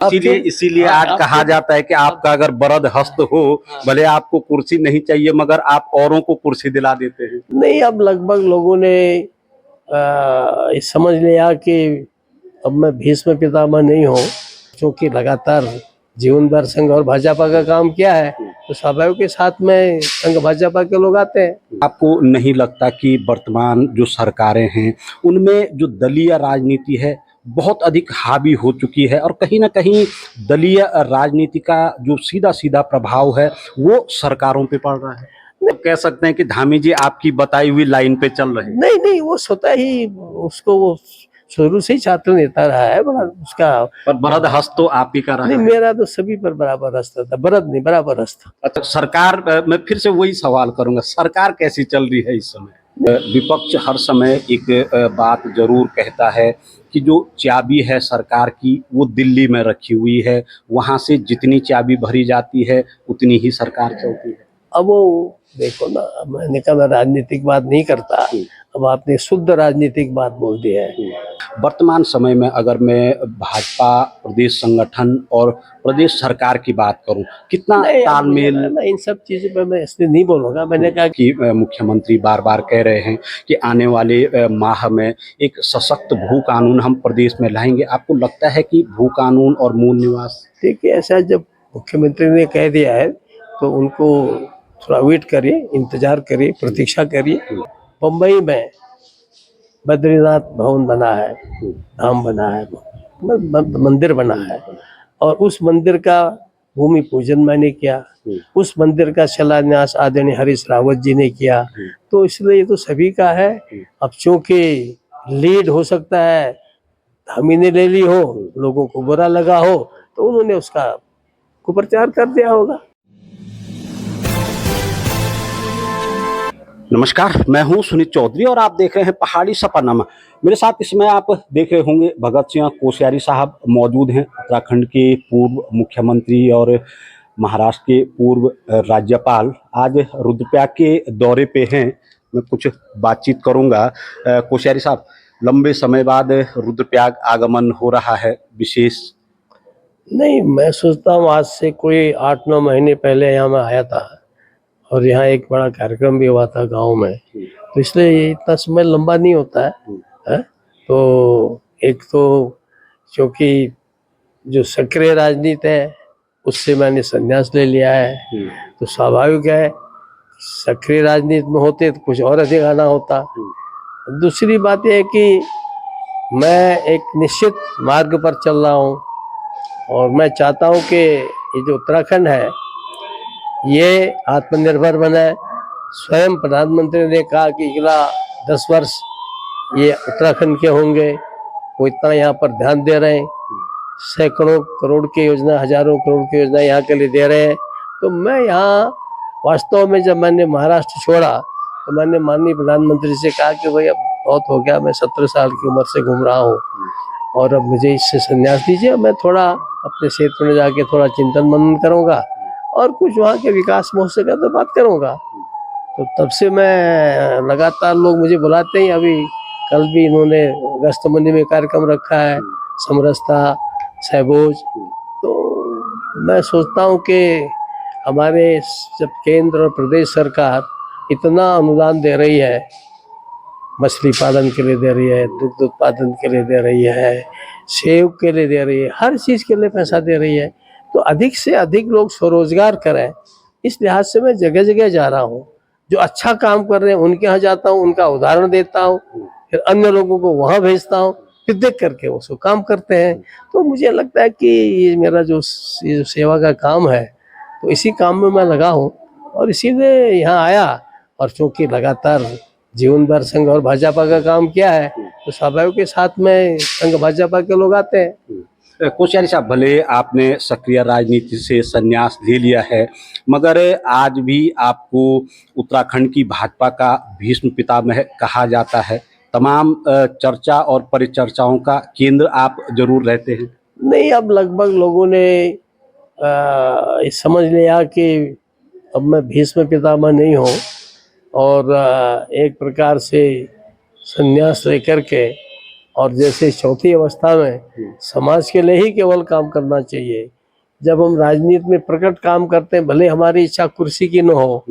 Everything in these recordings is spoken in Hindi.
इसीलिए इसीलिए आज कहा जाता है कि आपका अगर बरद हस्त हो, भले आपको कुर्सी नहीं चाहिए मगर आप औरों को कुर्सी दिला देते हैं। नहीं, अब लगभग लोगों ने ये समझ लिया कि अब मैं भीष्म पितामह नहीं हूँ, क्योंकि लगातार जीवन भर संघ और भाजपा का काम किया है, तो स्वाभाविक के साथ में संघ भाजपा के लोग आते हैं। आपको नहीं लगता कि वर्तमान जो सरकारें हैं उनमें जो दलीय राजनीति है बहुत अधिक हावी हो चुकी है और कहीं ना कहीं दलीय राजनीति का जो सीधा सीधा प्रभाव है वो सरकारों पे पड़ रहा है? कह सकते हैं कि धामी जी आपकी बताई हुई लाइन पे चल रहे हैं। नहीं नहीं, वो स्वतः ही उसको वो शुरू से ही छात्र नेता रहा है, बड़ा उसका। पर बरद हस्त तो आप ही का रहा नहीं, है। मेरा तो सभी पर बराबर हस्ता था, बरद नहीं बराबर हस्ता। अच्छा, सरकार मैं फिर से वही सवाल करूंगा, सरकार कैसी चल रही है इस समय? विपक्ष हर समय एक बात जरूर कहता है कि जो चाबी है सरकार की वो दिल्ली में रखी हुई है, वहां से जितनी चाबी भरी जाती है उतनी ही सरकार चलती है। अब वो देखो ना, मैंने कहा मैं राजनीतिक बात नहीं करता, अब आपने शुद्ध राजनीतिक बात बोल दी है। वर्तमान समय में अगर मैं भाजपा प्रदेश संगठन और प्रदेश सरकार की बात करूं, कितना तालमेल? मैं इन सब चीजों पे मैं इसलिए नहीं बोलूंगा। मैंने कहा कि मुख्यमंत्री बार बार कह रहे हैं कि आने वाले माह में एक सशक्त भू कानून हम प्रदेश में लाएंगे। आपको लगता है कि भू कानून और मूल निवास? देखिए, ऐसा जब मुख्यमंत्री ने कह दिया है तो उनको थोड़ा वेट करिए, इंतजार करिए, प्रतीक्षा करिए। बम्बई में बद्रीनाथ भवन बना है, धाम बना है, मंदिर बना है, और उस मंदिर का भूमि पूजन मैंने किया, उस मंदिर का शिलान्यास आदरणीय हरीश रावत जी ने किया। तो इसलिए ये तो सभी का है। अब चूंकि लीड हो सकता है धामी ने ले ली हो, लोगों को बुरा लगा हो, तो उन्होंने उसका कुप्रचार कर दिया होगा। नमस्कार, मैं हूं सुनीत चौधरी और आप देख रहे हैं पहाड़ी सफरनामा। मेरे साथ इसमें आप देख रहे होंगे भगत सिंह कोश्यारी साहब मौजूद हैं, उत्तराखंड के पूर्व मुख्यमंत्री और महाराष्ट्र के पूर्व राज्यपाल। आज रुद्रप्रयाग के दौरे पे हैं, मैं कुछ बातचीत करूंगा। कोश्यारी साहब, लंबे समय बाद रुद्रप्रयाग आगमन हो रहा है, विशेष? नहीं, मैं सोचता हूँ आज से कोई 8-9 महीने पहले यहाँ मैं आया था और यहाँ एक बड़ा कार्यक्रम भी हुआ था गांव में, तो इसलिए इतना समय लंबा नहीं होता है? तो एक तो क्योंकि जो सक्रिय राजनीति है उससे मैंने संन्यास ले लिया है, तो स्वाभाविक है सक्रिय राजनीति में होते तो कुछ और अधिक आना होता। दूसरी बात यह है कि मैं एक निश्चित मार्ग पर चल रहा हूँ और मैं चाहता हूँ कि ये जो उत्तराखंड है ये आत्मनिर्भर बने। स्वयं प्रधानमंत्री ने कहा कि अगला 10 वर्ष ये उत्तराखंड के होंगे, वो इतना यहाँ पर ध्यान दे रहे हैं, सैकड़ों करोड़ की योजना, हजारों करोड़ की योजना यहाँ के लिए दे रहे हैं। तो मैं यहाँ वास्तव में जब मैंने महाराष्ट्र छोड़ा तो मैंने माननीय प्रधानमंत्री से कहा कि भाई अब बहुत हो गया, मैं 17 साल की उम्र से घूम रहा हूँ और अब मुझे इससे संन्यास दीजिए, मैं थोड़ा अपने क्षेत्र में जाके थोड़ा चिंतन मनन करूँगा और कुछ वहाँ के विकास में हो सका तो बात करूँगा। तो तब से मैं लगातार लोग मुझे बुलाते हैं। अभी कल भी इन्होंने अगस्त मंडी में कार्यक्रम रखा है, समरसता सहबोज। तो मैं सोचता हूँ कि हमारे जब केंद्र और प्रदेश सरकार इतना अनुदान दे रही है, मछली पालन के लिए दे रही है, दुग्ध उत्पादन के लिए दे रही है, सेब के लिए दे रही है, हर चीज़ के लिए पैसा दे रही है, तो अधिक से अधिक लोग स्वरोजगार करें, इस लिहाज से मैं जगह जगह जा रहा हूँ। जो अच्छा काम कर रहे हैं उनके यहाँ जाता हूँ, उनका उदाहरण देता हूँ, फिर अन्य लोगों को वहाँ भेजता हूँ, फिर देख करके वो सब काम करते हैं। तो मुझे लगता है कि ये मेरा जो सेवा का काम है, तो इसी काम में मैं लगा हूँ और इसीलिए यहाँ आया। और चूँकि लगातार जीवन भर संघ और भाजपा का काम किया है, तो स्वाभाविक के साथ में संघ भाजपा के लोग आते हैं। कोश्यारी साहब, भले आपने सक्रिय राजनीति से संन्यास ले लिया है मगर आज भी आपको उत्तराखंड की भाजपा का भीष्म पितामह कहा जाता है। तमाम चर्चा और परिचर्चाओं का केंद्र आप जरूर रहते हैं। नहीं, अब लगभग लोगों ने ये समझ लिया कि अब मैं भीष्म पितामह नहीं हूँ और एक प्रकार से संन्यास लेकर के और जैसे चौथी अवस्था में समाज के लिए ही केवल काम करना चाहिए। जब हम राजनीति में प्रकट काम करते हैं, भले हमारी इच्छा कुर्सी की न हो,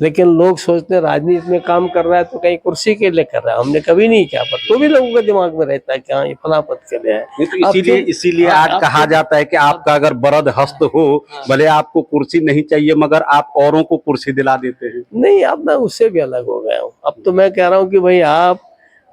लेकिन लोग सोचते हैं राजनीति में काम कर रहा है तो कहीं कुर्सी के लिए कर रहा है। हमने कभी नहीं किया, पर तो भी लोगों के दिमाग में रहता है कि हाँ ये फला पद के लिए है। नहीं तो इसीलिए आज कहा जाता है कि आपका अगर बरद हस्त हो, भले आपको कुर्सी नहीं चाहिए मगर आप औरों को कुर्सी दिला देते हैं। नहीं, अब मैं उससे भी अलग हो गया हूँ। अब तो मैं कह रहा हूँ कि भाई आप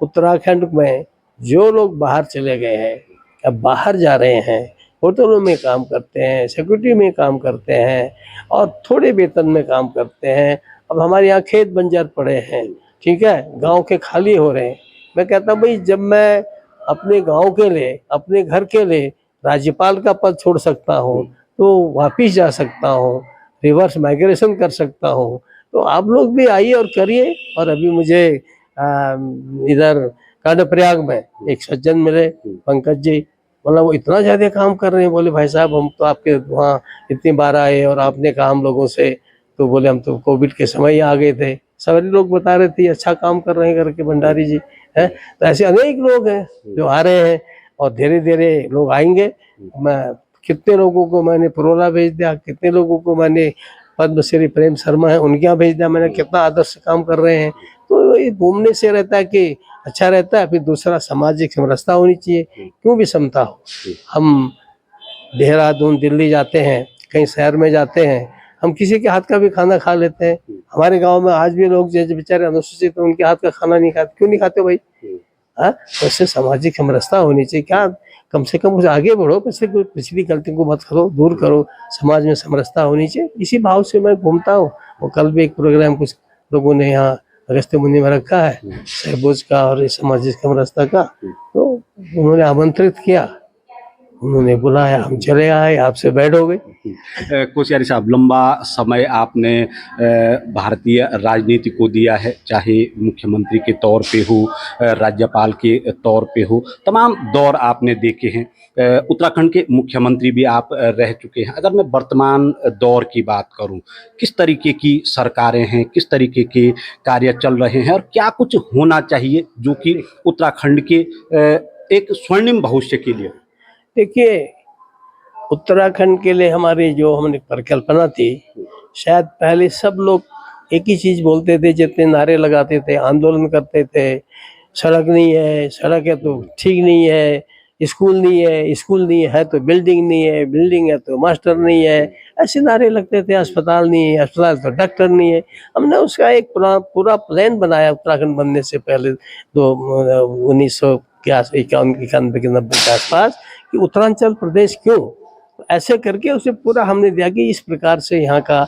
उत्तराखंड में जो लोग बाहर चले गए हैं, अब बाहर जा रहे हैं, होटलों में काम करते हैं, सिक्योरिटी में काम करते हैं और थोड़े वेतन में काम करते हैं। अब हमारे यहाँ खेत बंजर पड़े हैं, ठीक है, गांव के खाली हो रहे हैं। मैं कहता हूँ भाई जब मैं अपने गांव के लिए, अपने घर के लिए राज्यपाल का पद छोड़ सकता हूँ तो वापिस जा सकता हूँ, रिवर्स माइग्रेशन कर सकता हूँ, तो आप लोग भी आइए और करिए। और अभी मुझे इधर कर्णप्रयाग में एक सज्जन मिले, पंकज जी, मतलब वो इतना ज्यादा काम कर रहे हैं। बोले भाई साहब हम तो आपके वहाँ इतनी बार आए और आपने कहा हम लोगों से, तो बोले हम तो कोविड के समय ही आ गए थे। सभी लोग बता रहे थे अच्छा काम कर रहे हैं करके भंडारी जी है। तो ऐसे अनेक लोग हैं जो आ रहे हैं और धीरे धीरे लोग आएंगे। मैं कितने लोगों को मैंने परोला भेज दिया, कितने लोगों को मैंने पद्मश्री प्रेम शर्मा है उनके यहाँ भेज दिया मैंने, कितना आदर्श काम कर रहे हैं। तो ये घूमने से रहता है कि अच्छा रहता है। फिर दूसरा सामाजिक समरसता होनी चाहिए, क्यों विषमता हो। हम देहरादून दिल्ली जाते हैं, कहीं शहर में जाते हैं, हम किसी के हाथ का भी खाना खा लेते हैं। हमारे गांव में आज भी लोग जो बेचारे अनुसूचित हैं उनके हाथ का खाना नहीं खाते। क्यों नहीं खाते भाई? हाँ, वैसे सामाजिक समरसता होनी चाहिए। क्या कम से कम उसे आगे बढ़ो, पिछली गलती को मत करो, दूर करो। समाज में समरसता होनी चाहिए, इसी भाव से मैं घूमता हूँ। और कल भी एक प्रोग्राम कुछ लोगों ने यहाँ अगस्त्य मुनि में रखा है, सहबूज का और सामाजिक समरसता का, तो उन्होंने आमंत्रित किया, उन्होंने बुलाया, हम चले आए, आपसे बैठ हो गई। कोश्यारी साहब, लंबा समय आपने भारतीय राजनीति को दिया है, चाहे मुख्यमंत्री के तौर पे हो, राज्यपाल के तौर पे हो, तमाम दौर आपने देखे हैं। उत्तराखंड के मुख्यमंत्री भी आप रह चुके हैं। अगर मैं वर्तमान दौर की बात करूं, किस तरीके की सरकारें हैं, किस तरीके के कार्य चल रहे हैं और क्या कुछ होना चाहिए जो कि उत्तराखंड के एक स्वर्णिम भविष्य के लिए? देखिए, उत्तराखंड के लिए हमारी जो हमने परिकल्पना थी, शायद पहले सब लोग एक ही चीज बोलते थे, जितने नारे लगाते थे, आंदोलन करते थे, सड़क नहीं है, सड़क है तो ठीक नहीं है, स्कूल नहीं है, स्कूल नहीं है तो बिल्डिंग नहीं है, बिल्डिंग है तो मास्टर नहीं है, ऐसे नारे लगते थे। अस्पताल नहीं है, अस्पताल तो डॉक्टर नहीं है। हमने उसका एक पूरा प्लान बनाया उत्तराखंड बनने से पहले, 1900 के इक्यानवे के 90 के आसपास, कि उत्तरांचल प्रदेश क्यों, ऐसे करके उसे पूरा हमने दिया कि इस प्रकार से यहाँ का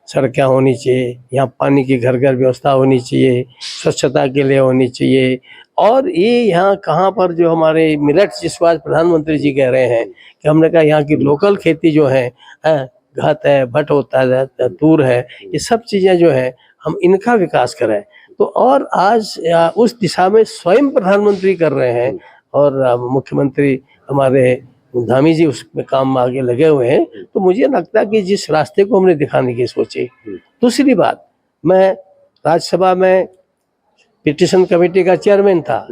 सड़कें होनी चाहिए, यहाँ पानी की घर घर व्यवस्था होनी चाहिए, स्वच्छता के लिए होनी चाहिए। और ये यहाँ कहाँ पर जो हमारे मिलेट्स, जिसको आज प्रधानमंत्री जी कह रहे हैं, कि हमने कहा यहाँ की लोकल खेती जो है, घात है, भट होता है, तूर है, ये सब चीज़ें जो है हम इनका विकास करें। तो और आज उस दिशा में स्वयं प्रधानमंत्री कर रहे हैं और मुख्यमंत्री हमारे धामी जी उसमें काम में आगे लगे हुए हैं। तो मुझे लगता है कि जिस रास्ते को हमने दिखाने की सोची। दूसरी बात, मैं राज्यसभा में पिटिशन कमेटी का चेयरमैन था।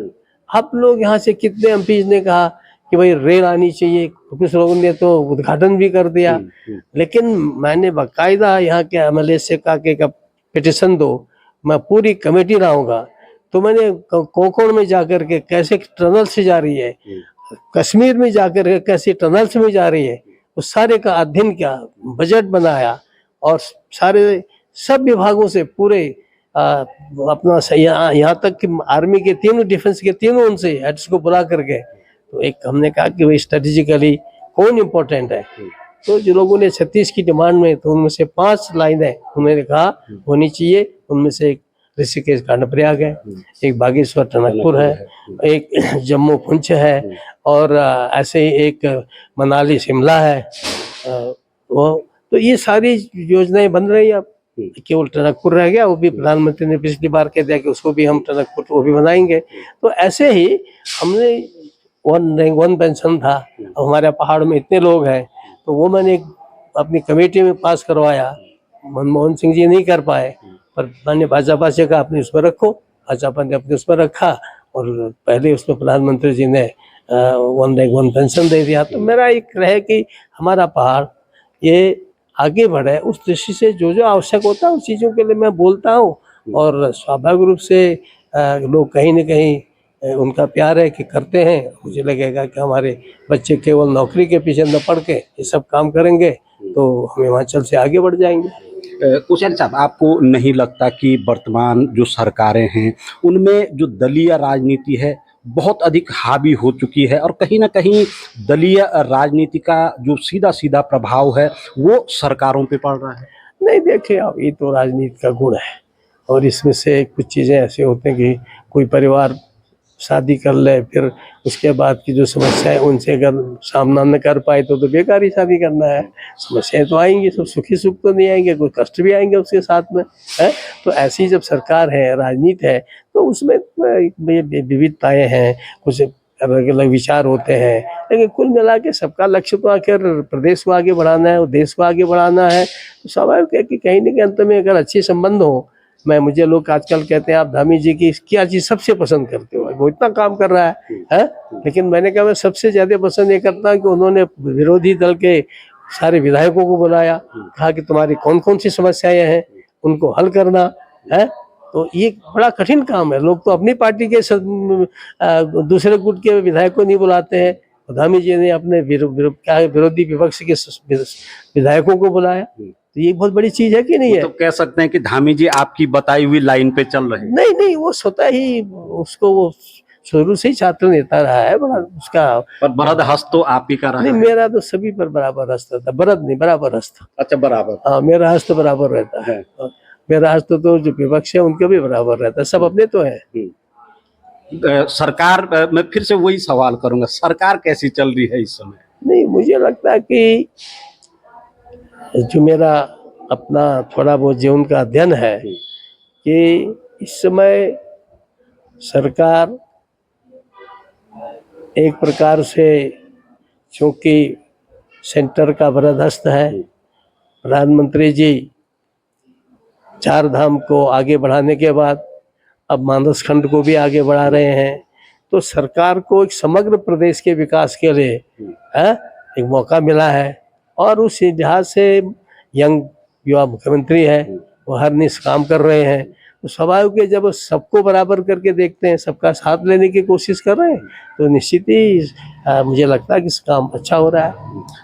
आप लोग यहाँ से कितने एमपीज ने कहा कि भाई रेल आनी चाहिए, कुछ लोगों ने तो उद्घाटन भी कर दिया, लेकिन मैंने बाकायदा यहाँ के एमएलए से कहा कि पिटिशन दो, मैं पूरी कमेटी लाऊंगा। तो मैंने कोंकण में जाकर के कैसे टनल से जा रही है, कश्मीर में जाकर के कैसे टनल्स में जा रही है, उस सारे का अध्ययन किया, बजट बनाया और सारे सब विभागों से पूरे अपना यहाँ तक कि आर्मी के तीनों, डिफेंस के तीनों उनसे हेड्स को बुला करके, तो एक हमने कहा कि भाई स्ट्रेटेजिकली कौन इम्पोर्टेंट है। तो जो लोगों ने 36 की डिमांड में, तो उनमें से 5 लाइनें उन्होंने कहा होनी चाहिए। उनमें से एक ऋषिकेश कर्णप्रयाग है, एक बागेश्वर टनकपुर है, एक जम्मू पुंछ है, और ऐसे ही एक मनाली शिमला है। तो ये सारी योजनाएं बन रही है। अब केवल टनकपुर रह गया, वो भी प्रधानमंत्री ने पिछली बार कह दिया कि उसको भी हम टनकपुर वो भी बनाएंगे। तो ऐसे ही हमने वन पेंशन था, हमारे पहाड़ में इतने लोग हैं, तो वो मैंने अपनी कमेटी में पास करवाया। मनमोहन सिंह जी नहीं कर पाए, पर मैंने भाजपा से कहा अपने उसमें रखो, भाजपा ने अपने उसमें रखा और पहले उसमें प्रधानमंत्री जी ने वन रैंक वन पेंशन दे दिया। तो मेरा एक है कि हमारा पहाड़ ये आगे बढ़े, उस दृष्टि से जो जो आवश्यक होता है उस चीज़ों के लिए मैं बोलता हूँ। और स्वाभाविक रूप से लोग कहीं न कहीं उनका प्यार है कि करते हैं। मुझे लगेगा कि हमारे बच्चे केवल नौकरी के पीछे न पड़ के ये सब काम करेंगे तो हम हिमाचल से आगे बढ़ जाएंगे। कोश्यारी साहब, आपको नहीं लगता कि वर्तमान जो सरकारें हैं उनमें जो दलीय राजनीति है बहुत अधिक हावी हो चुकी है और कहीं ना कहीं दलीय राजनीति का जो सीधा सीधा प्रभाव है वो सरकारों पे पड़ रहा है? नहीं, देखिए अब ये तो राजनीति का गुण है और इसमें से कुछ चीज़ें ऐसे होते हैं कि कोई परिवार शादी कर ले, फिर उसके बाद की जो समस्या है उनसे अगर सामना न कर पाए तो बेकार ही शादी करना है। समस्याएं तो आएंगी, सब सुखी सुख तो नहीं आएंगे, कोई कष्ट भी आएंगे उसके साथ में है। तो ऐसी जब सरकार है, राजनीति है, तो उसमें विविधताएं हैं, कुछ अलग अलग विचार होते हैं, लेकिन कुल मिला के सबका लक्ष्य तो आखिर प्रदेश को आगे बढ़ाना है और देश को आगे बढ़ाना है। तो स्वाभाविक है कि कहीं न कहीं अंत में अगर अच्छे संबंध हो, मुझे लोग आजकल कहते हैं आप धामी जी की क्या चीज़ सबसे पसंद करते हो, वो इतना काम कर रहा है? लेकिन मैंने कहा मैं सबसे ज़्यादा पसंद ये करता हूँ कि उन्होंने विरोधी दल के सारे विधायकों को बुलाया, कहा कि तुम्हारी कौन कौन सी समस्याएं हैं उनको हल करना है। तो ये बड़ा कठिन काम है। लोग तो अपनी पार्टी के दूसरे गुट के विधायक को नहीं बुलाते हैं, धामी जी ने अपने विरोधी विपक्ष के विधायकों को बुलाया। तो ये बहुत बड़ी चीज है कि नहीं है? तो कह सकते हैं कि धामी जी आपकी बताई हुई लाइन पे चल रहे हैं। नहीं नहीं, वो स्वतः ही उसको वो शुरू से ही छात्र नेता रहा है, बड़ा उसका। पर बरद हस्त तो आप ही का रहा नहीं, है। मेरा तो सभी पर बराबर हस्त था, बरद नहीं बराबर हस्त। अच्छा, बराबर। हाँ, मेरा हस्त बराबर रहता है। मेरा हस्त तो जो विपक्ष है उनके भी बराबर रहता है, सब अपने तो है। सरकार, मैं फिर से वही सवाल करूंगा, सरकार कैसी चल रही है इस समय? नहीं, मुझे लगता है कि जो मेरा अपना थोड़ा बहुत जीवन का अध्ययन है कि इस समय सरकार एक प्रकार से, चूंकि सेंटर का बरदस्त है, प्रधानमंत्री जी 4 धाम को आगे बढ़ाने के बाद अब मानस खंड को भी आगे बढ़ा रहे हैं, तो सरकार को एक समग्र प्रदेश के विकास के लिए एक मौका मिला है। और उस लिहाज से यंग युवा मुख्यमंत्री है, वो हर निश काम कर रहे हैं। तो स्वाभाविक है जब सबको बराबर करके देखते हैं, सबका साथ लेने की कोशिश कर रहे हैं, तो निश्चित ही मुझे लगता है कि काम अच्छा हो रहा है।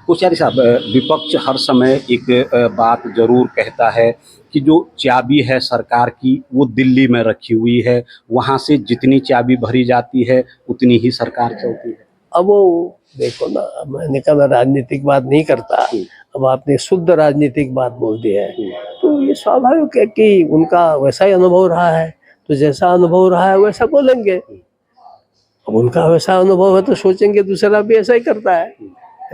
कोश्यारी साहब, विपक्ष हर समय एक बात जरूर कहता है कि जो चाबी है सरकार की वो दिल्ली में रखी हुई है, वहाँ से जितनी चाबी भरी जाती है उतनी ही सरकार चलती है। अब वो देखो ना, मैंने कहा मैं राजनीतिक बात नहीं करता, अब आपने शुद्ध राजनीतिक बात बोल दी है, तो ये स्वाभाविक है कि उनका वैसा ही अनुभव रहा है, तो जैसा अनुभव रहा है वैसा बोलेंगे। अब उनका वैसा अनुभव है तो सोचेंगे दूसरा भी ऐसा ही करता है,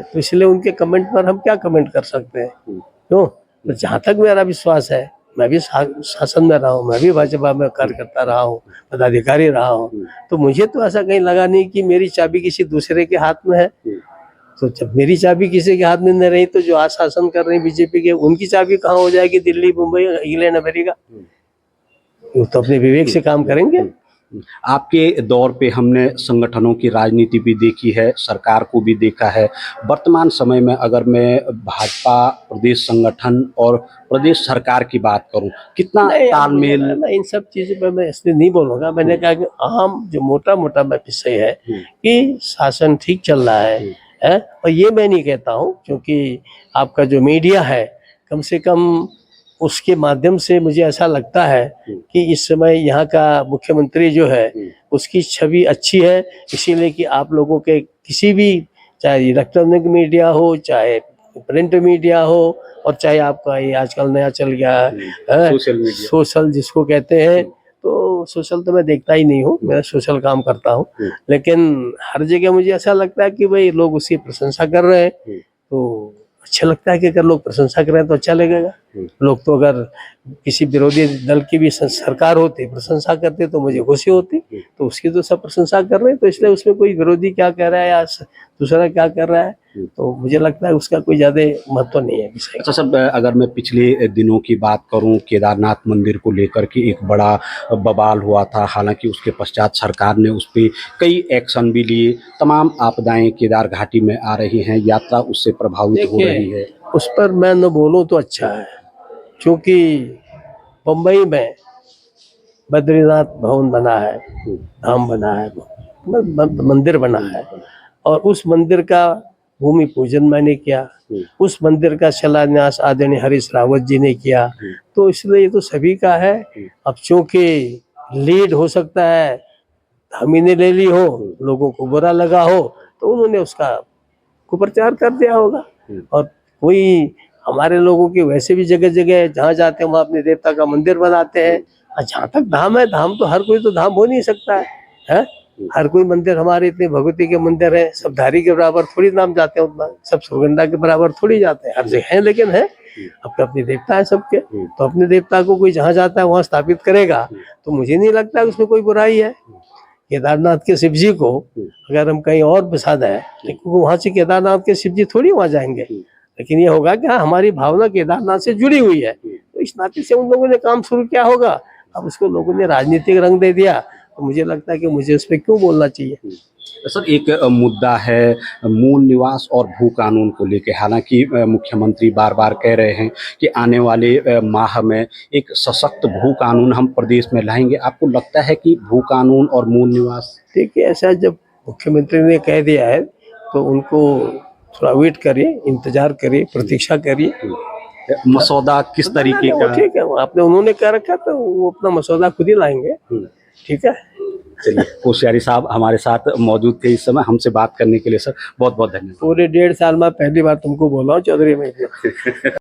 तो इसलिए उनके कमेंट पर हम क्या कमेंट कर सकते हैं? क्यों? तो जहाँ तक मेरा विश्वास है, मैं भी शासन में रहा हूँ, मैं भी भाजपा में कार्यकर्ता रहा हूँ, पदाधिकारी रहा हूँ, तो मुझे तो ऐसा कहीं लगा नहीं कि मेरी चाबी किसी दूसरे के हाथ में है। तो जब मेरी चाबी किसी के हाथ में नहीं रही, तो जो आज शासन कर रहे हैं बीजेपी के, उनकी चाबी कहाँ हो जाएगी? Delhi, Mumbai, England, America. वो तो अपने विवेक से काम करेंगे। आपके दौर पे हमने संगठनों की राजनीति भी देखी है, सरकार को भी देखा है। वर्तमान समय में अगर मैं भाजपा प्रदेश संगठन और प्रदेश सरकार की बात करूं, कितना तालमेल? इन सब चीज़ों पे मैं इसलिए नहीं बोलूँगा। मैंने कहा कि आम जो मोटा मोटा विषय है कि शासन ठीक चल रहा है। और ये मैं नहीं कहता हूँ, क्योंकि आपका जो मीडिया है, कम से कम उसके माध्यम से मुझे ऐसा लगता है कि इस समय यहाँ का मुख्यमंत्री जो है उसकी छवि अच्छी है, इसीलिए कि आप लोगों के किसी भी, चाहे इलेक्ट्रॉनिक मीडिया हो, चाहे प्रिंट मीडिया हो, और चाहे आपका ये आजकल नया चल गया है सोशल जिसको कहते हैं, तो सोशल तो मैं देखता ही नहीं हूँ, मैं सोशल काम करता हूँ, लेकिन हर जगह मुझे ऐसा लगता है कि भाई लोग उसकी प्रशंसा कर रहे हैं, तो अच्छा लगता है कि अगर लोग प्रशंसा करें तो अच्छा लगेगा। लोग तो अगर किसी विरोधी दल की भी सरकार होती, प्रशंसा करते तो मुझे खुशी होती। तो उसकी तो सब प्रशंसा कर रहे हैं, तो इसलिए उसमें कोई विरोधी क्या कह रहा है या दूसरा क्या कर रहा है, तो मुझे लगता है उसका कोई ज्यादा महत्व नहीं है विषय। अच्छा सर, अगर मैं पिछले दिनों की बात करूं, केदारनाथ मंदिर को लेकर के एक बड़ा बवाल हुआ था, हालांकि उसके पश्चात सरकार ने उस पर कई एक्शन भी लिए। तमाम आपदाएं केदार घाटी में आ रही हैं, यात्रा उससे प्रभावित हो रही है। उस पर मैं न बोलूं तो अच्छा है, क्योंकि बम्बई में बद्रीनाथ भवन बना है, धाम बना है, मंदिर बना है, और उस मंदिर का भूमि पूजन मैंने किया, उस मंदिर का शिलान्यास आदरणीय हरीश रावत जी ने किया। तो इसलिए ये तो सभी का है। अब चूंकि लीड हो सकता है हम ही ने ले ली हो, लोगों को बुरा लगा हो, तो उन्होंने उसका कुप्रचार कर दिया होगा। और कोई हमारे लोगों की वैसे भी जगह जगह जहाँ जाते हैं वहाँ अपने देवता का मंदिर बनाते हैं। और जहाँ तक धाम है, धाम तो हर कोई तो धाम हो नहीं सकता है? हर कोई मंदिर, हमारे इतने भगवती के मंदिर है, सब धारी के बराबर थोड़ी नाम जाते हैं, उतना सब सुरगंडा के बराबर थोड़ी जाते हैं, हर जगह है, लेकिन है अपने अपने देवता है सबके। तो अपने देवता को कोई जहाँ जाता है वहाँ स्थापित करेगा, तो मुझे नहीं लगता उसमें कोई बुराई है। केदारनाथ के शिव जी को अगर हम कहीं और बसा दें, लेकिन वहां से केदारनाथ के शिव जी थोड़ी वहां जाएंगे, लेकिन ये होगा कि हाँ हमारी भावना केदारनाथ से जुड़ी हुई है, तो इस नाते से उन लोगों ने काम शुरू किया होगा। अब उसको लोगों ने राजनीतिक रंग दे दिया, तो मुझे लगता है कि मुझे उस पर क्यों बोलना चाहिए। सर, एक मुद्दा है मूल निवास और भू कानून को लेकर। हालांकि मुख्यमंत्री बार बार कह रहे हैं कि आने वाले माह में एक सशक्त भू कानून हम प्रदेश में लाएंगे। आपको लगता है कि भू कानून और मूल निवास? देखिए, ऐसा जब मुख्यमंत्री ने कह दिया है तो उनको थोड़ा वेट करिए, इंतजार करिए, प्रतीक्षा करिए। मसौदा किस तरीके का? ठीक है, आपने उन्होंने कह रखा तो वो अपना मसौदा खुद ही लाएंगे। ठीक है, चलिए, कोश्यारी साहब हमारे साथ मौजूद थे इस समय, हमसे बात करने के लिए सर बहुत बहुत धन्यवाद। पूरे 1.5 साल में पहली बार तुमको बोला हूँ चौधरी में।